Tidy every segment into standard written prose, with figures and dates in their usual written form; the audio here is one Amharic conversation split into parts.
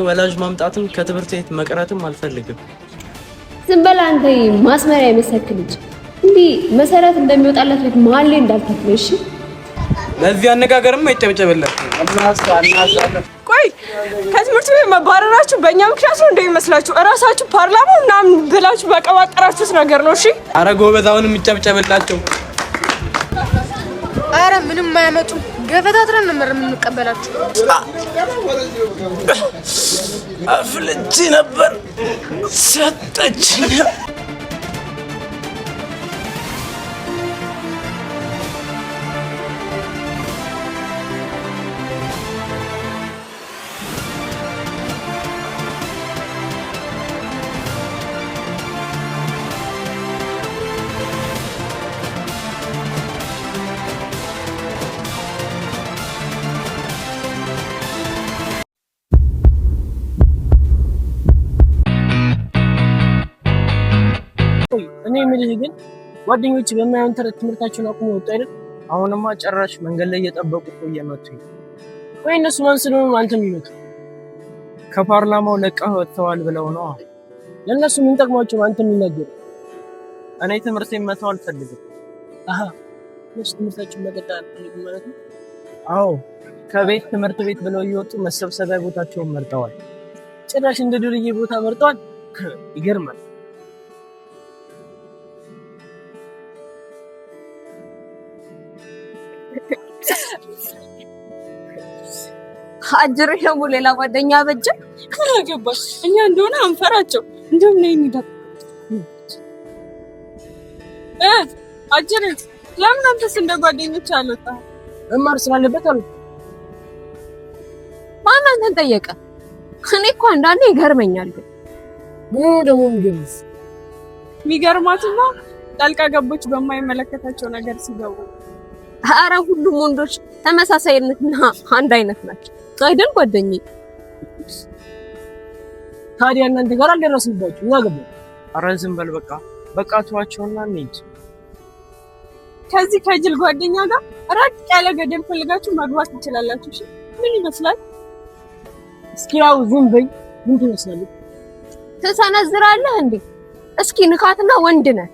ወላጅ ማምጣትም ከትምህርት ቤት መቅረትም አልፈልግም። ዝም በል አንተ ማስመሪያ የመሰልክ ልጅ። እንዲህ መሰረት እንደሚወጣለት ቤት መሀል ላይ እንዳልተክል እሺ። ለዚህ አነጋገርም አይጨብጨብለት። ቆይ ከትምህርት ቤት መባረራችሁ በእኛ ምክንያት ነው እንደሚመስላችሁ? እራሳችሁ ፓርላማው ምናምን ብላችሁ በቀባጠራችሁት ነገር ነው። እሺ ኧረ ጎበዝ፣ አሁንም የሚጨብጨብላቸው። ኧረ ምንም አያመጡም። ገፈታትረን ነው የምንቀበላችሁ። አፍልቼ ነበር ሰጠችኝ። እኔ የምልህ ግን ጓደኞች በማይሆን ተረት ትምህርታቸውን አቁመው ወጡ አይደል? አሁንማ ጭራሽ መንገድ ላይ እየጠበቁ እኮ እየመቱ። ወይ እነሱ ማን ስለሆኑ አንተም ይመጡ? ከፓርላማው ለቀህ ወጥተዋል ብለው ነው። ለእነሱ ምን ጠቅሟቸው አንተም ይናገሩ? እኔ ትምህርቴን መተው አልፈልግም። አሃ እነሱ ትምህርታቸውን መቀጠል አልፈልግም ማለት ነው? አዎ ከቤት ትምህርት ቤት ብለው እየወጡ መሰብሰቢያ ቦታቸውን መርጠዋል። ጭራሽ እንደ ዱርዬ ቦታ መርጠዋል። ይገርማል። አጅሬ ደግሞ ሌላ ጓደኛ በጀ ከገባሽ እኛ እንደሆነ አንፈራቸው። እንደውም ነው የሚደብ አጅሬ ለምን አንተስ እንደ ጓደኞች አልወጣ? መማር ስላለበት አሉ። ማን አንተን ጠየቀ? እኔ እኮ አንዳንዴ ይገርመኛል። ግን ምን ደግሞ የሚገርማትማ ጣልቃ ገቦች በማይመለከታቸው ነገር ሲገቡ። ኧረ ሁሉም ወንዶች ተመሳሳይነትና አንድ አይነት ናቸው አይደል ጓደኛዬ? ታዲያ እናንተ ጋር አልደረስንባችሁ እና ገባ። ኧረ ዝም በል በቃ ተዋቸውና እንሂድ። ከዚህ ከጅል ጓደኛ ጋር ራቅ ያለ ገደል ፈልጋችሁ መግባት ትችላላችሁ። እሺ ምን ይመስላል? እስኪ ያው ዝም በይ። ምን ትመስላለህ? ትሰነዝራለህ እንዴ? እስኪ ንካትና ወንድ ነህ።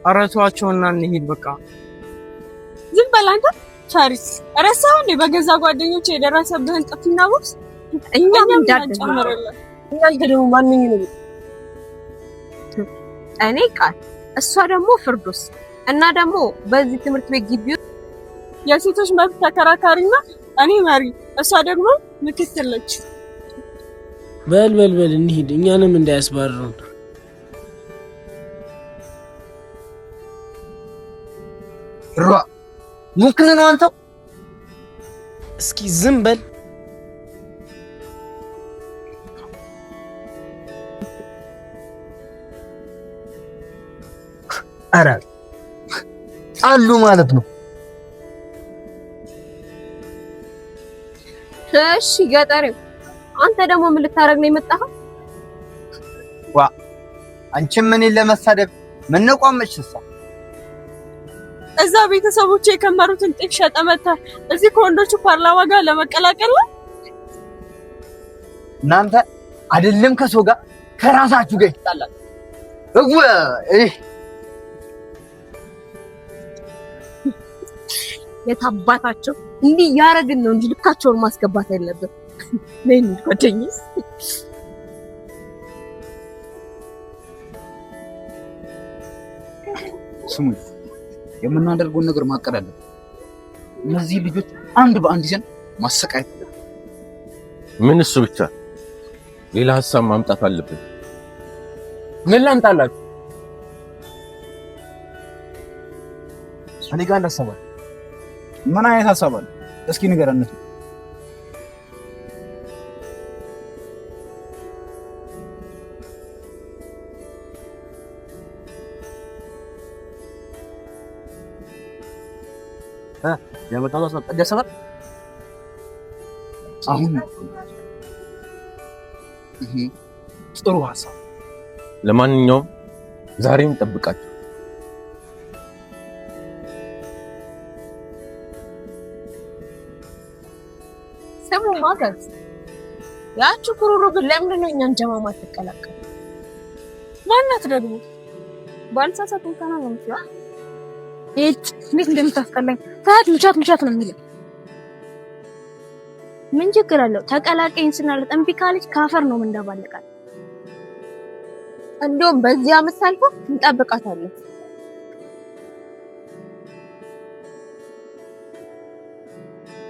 ኧረ ተዋቸውና እንሂድ በቃ። ዝም በል አንተ ቻሪስ። ረሳው እንዴ በገዛ ጓደኞቼ የደረሰብህን ጥፊና ቦክስ? እኛም እንዳደረገ እናንተ ደግሞ ማንኛው ነው? እኔ ቃል፣ እሷ ደግሞ ፍርዶስ እና ደግሞ በዚህ ትምህርት ቤት ግቢ የሴቶች መብት ተከራካሪና እኔ መሪ፣ እሷ ደግሞ ምክትል ነች። በል እንሂድ፣ እኛንም እንዳያስባርሩን። ሙክን ነው አንተ። እስኪ ዝም በል። ኧረ ጣሉ ማለት ነው። እሺ ገጠሬው፣ አንተ ደግሞ ምን ልታረግ ነው የመጣኸው? አንቺም እኔን ለመሳደብ ምን ነቋመችሳ? እዛ ቤተሰቦቼ የከመሩትን ጤፍ ሸጠህ መተህ እዚህ ከወንዶቹ ፓርላማ ጋር ለመቀላቀል ነው? እናንተ አይደለም ከሰው ጋር ከራሳችሁ ጋር ይጣላል። የታባታቸው እንዲህ ያረግን ነው እንጂ ልካቸውን ማስገባት አይደለም። ነኝ ጓደኛዬ። ስሙ፣ የምናደርገውን ነገር ማቀድ አለብን። እነዚህ ልጆች አንድ በአንድ ይዘን ማሰቃየት አለብን። ምን እሱ ብቻ ሌላ ሀሳብ ማምጣት አለብን። ምን ላምጣላችሁ? እኔ ጋር እንዳሰባል። ምን አይነት ሀሳብ አለ? እስኪ ንገረን። ያመጣው አስመጣ አሁን ጥሩ ሀሳብ። ለማንኛውም ዛሬም ጠብቃችሁ ስሙ ማገዝ ያቺ ኩሩሩ ግን ለምንድን ነው እኛን ጀማ ማትቀላቀል? ማናት ደግሞ? ባልሳሳት እንኳን ነው የምትለው። እንዴት እንደምታስቀላኝ ታዲያ ምቻት ነው የሚለው። ምን ችግር አለው? ተቀላቀኝ ስናለት እምቢ ካለች ካፈር ነው እንደባለቃል። እንደውም በዚያ መሳልፎ እንጠብቃታለን።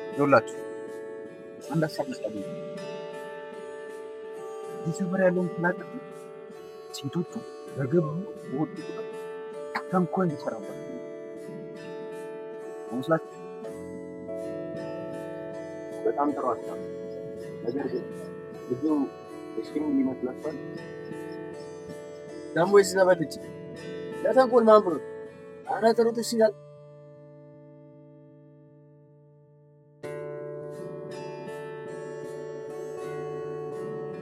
ይኸውላችሁ አንድ ሀሳብ ይስጣሉ። ይሰበር ያለውን ፍላጎት ሴቶቹ በገቡ ወጡ ተንኮል ይሰራባል። ወንስላት በጣም ጥሩ ሀሳብ። ነገር ግን ብዙ እሺም ይመስላችኋል? ደግሞ ይዘበልጭ ለተንኮል ማንብሩ አረ ጥሩት ይችላል።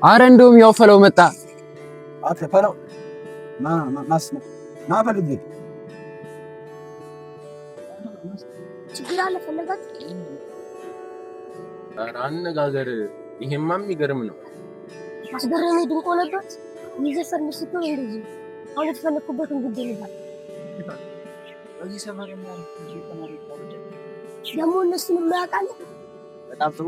አረ እንደውም ያው ፈለው መጣ። ፈለው ና በልጅ ችግር አለ ፈለጋችሁ? ኧረ አነጋገር ይሄማ የሚገርም ነው። አስገራሚ ድንቅ ሆነበት። ይዘፈን ስትሆን እንደዚህ አሁን የተፈለኩበትን ጉዳይ ይላል። እዚህ ሰፈር የሚያልፍ ተማሪ ደግሞ እነሱን የማያውቃል። በጣም ጥሩ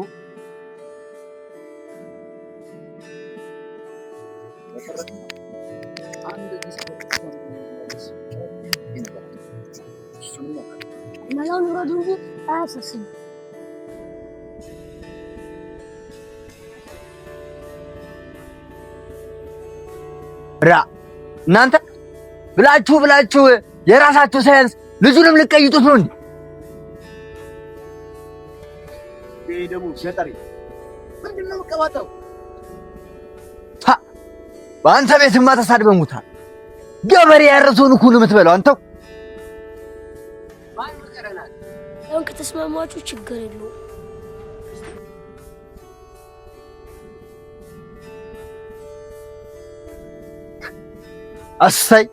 መላውን ረዱ እንጂ አያሳስብም። እናንተ ብላችሁ የራሳችሁ ሳይንስ ልጁንም ልቀይጡት ነው እንዴ? ይሄ ደግሞ ሸጠሪ ምንድነው መቀባጣው? በአንተ ቤትማ ተሳድበን ሙታል። ገበሬ ያረሰውን ሁሉ የምትበላው አንተው። አሁን ከተስማማችሁ ችግር የለውም። አሰይ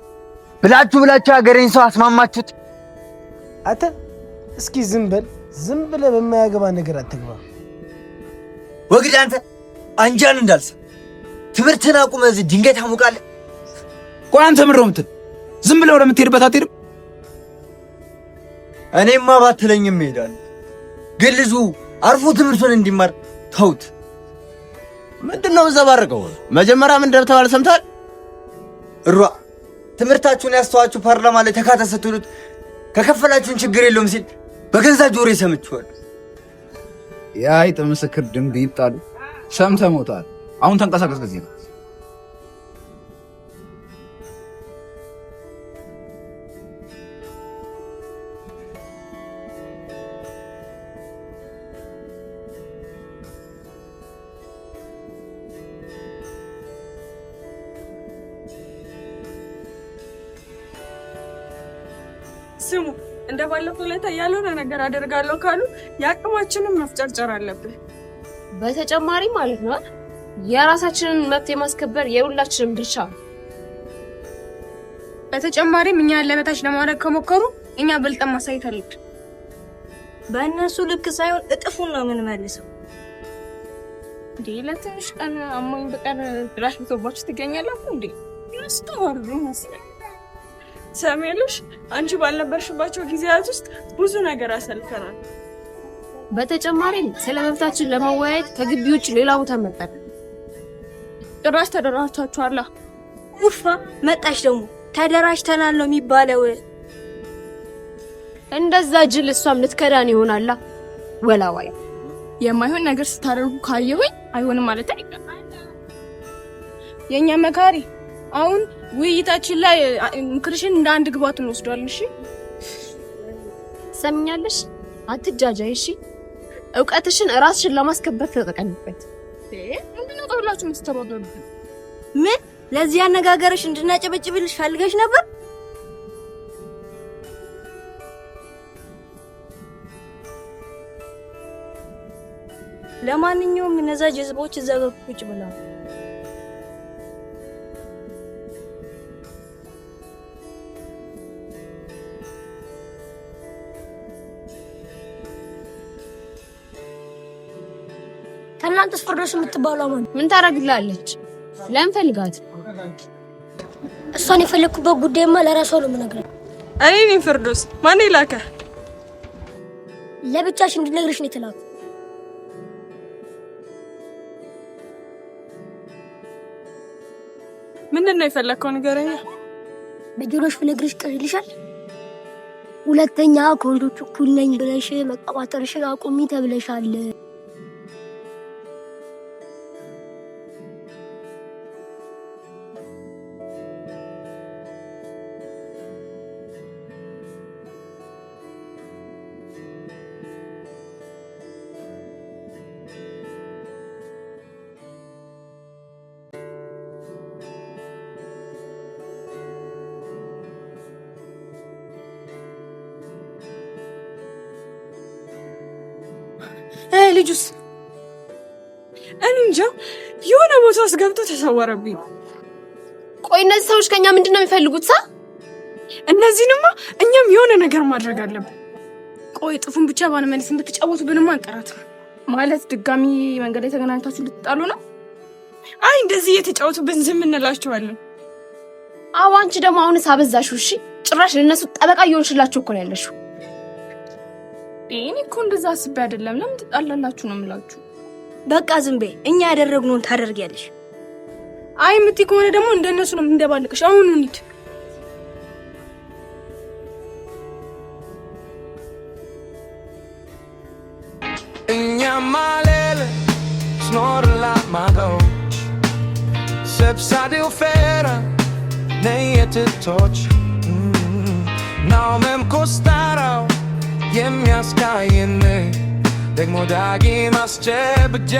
ብላችሁ ሀገሬን ሰው አስማማችሁት። አንተ እስኪ ዝም ብለህ በማያገባ ነገር አትግባ። ወግድ አንተ አንጃን እንዳልሰ ትምህርትን አቁመህ እዚህ ድንጋይ ታሙቃለህ። ቆይ አንተ ምንድን ነው የምትል? ዝም ብለህ ወደምትሄድበት አትሄድም? እኔማ ባትለኝም እሄዳለሁ፣ ግን ልጁ አርፎ ትምህርቱን እንዲማር ተውት። ምንድነው ዘባረቀው? መጀመሪያ ምን እንደተባለ ሰምተሃል? ትምህርታችሁን ያስተዋችሁ ፓርላማ ላይ ተካተት ስትሉት ከከፈላችሁን ችግር የለውም ሲል በገዛ ጆሮዬ ሰምቼዋለሁ። የአይጥ ምስክር ድንጋይ ይጣሉ። ሰምተህ ሞታል። አሁን ተንቀሳቀስ። ከዚህ ነው ስሙ እንደባለፈው ለታ ያልሆነ ነገር አደርጋለሁ ካሉ ያቅማችንን መፍጨርጨር አለብን። በተጨማሪ ማለት ነው የራሳችንን መብት የማስከበር የሁላችንም ድርሻ ነው። በተጨማሪም እኛ ለበታች ለማድረግ ከሞከሩ እኛ በልጠን ማሳየት አለብን። በእነሱ ልክ ሳይሆን እጥፉን ነው የምንመልሰው። እንዴ ለትንሽ ቀን አሞኝ በቀር ድራሽ ብትወባችሁ ትገኛላችሁ እንዴ? ያስተዋሉ መስለኝ። ሰሜልሽ አንቺ ባልነበርሽባቸው ጊዜያት ውስጥ ብዙ ነገር አሰልፈናል። በተጨማሪም ስለ መብታችን ለመወያየት ከግቢ ውጭ ሌላ ቦታ መጣን። ጭራሽ ተደራጅታችኋል? ውፋ መጣሽ ደግሞ ተደራጅተናል ነው የሚባለው። እንደዛ ጅል እሷም ልትከዳን ይሆናላ። ወላዋይ የማይሆን ነገር ስታደርጉ ካየሁኝ አይሆንም ማለት አይደለም። የኛ መካሪ አሁን ውይይታችን ላይ ምክርሽን እንደ አንድ ግባት እንወስዷለን። እሺ ሰምኛለሽ? አትጃጃይ። እሺ ዕውቀትሽን ራስሽን ለማስከበር ተጠቀምበት። ምንድነው ተብላችሁ የምትተባበሩት? ምን ለዚህ አነጋገርሽ እንድናጨበጭብልሽ ፈልገሽ ነበር? ለማንኛውም እነዛ ጀዝቦች እዛ ጋር ቁጭ ብለው ከና እናንተስ ፍርዶስ የምትባለው ማን ምን ታረግላለች? ለምን ፈልጋት? እሷን የፈለኩበት ጉዳይማ ለራሷ ነው የምነግራት። እኔ ነኝ ፍርዶስ። ማን ይላከ? ለብቻሽ እንድነግርሽ ነው የተላከ። ምንድነው የፈለከው? ንገረኛ። በጆሮሽ ብነግርሽ ቅር ይልሻል? ሁለተኛ ከወንዶች እኩል ነኝ ብለሽ መቀባጠርሽን አቁሚ ተብለሻል። ልጁስ እኔ እንጃ የሆነ ቦታ ውስጥ ገብቶ ተሰወረብኝ። ቆይ እነዚህ ሰዎች ከኛ ምንድነው የሚፈልጉት? እነዚህንማ እኛም የሆነ ነገር ማድረግ አለብን። ቆይ ጥፉን ብቻ ባንመልስ እንድትጫወቱ ብንማ አንቀራት ማለት ድጋሚ መንገድ ላይ ተገናኝታችሁ ልትጣሉ ነው? አይ እንደዚህ እየተጫወቱብን ዝም እንላቸዋለን። አዎ አንቺ ደግሞ አሁንስ አበዛሽው። እሺ ጭራሽ ለነሱ ጠበቃ እየሆንሽላቸው እኮ ነው ያለሽው። እኔ እኮ እንደዛ አስቤ አይደለም። ለምን ትጣላላችሁ ነው የምላችሁ። በቃ ዝም በይ። እኛ ያደረግነውን ታደርጊያለሽ። አይ የምትይ ከሆነ ደግሞ እንደነሱ ነው እንደባልቅሽ። አሁን እንሂድ። እኛ ማለለ ስኖርላ ማዶ ሰብሳዴው ፌራ ነየትቶች ናው መም ኮስታራው የሚያስቃየን ደግሞ ዳግም አስጨብጃ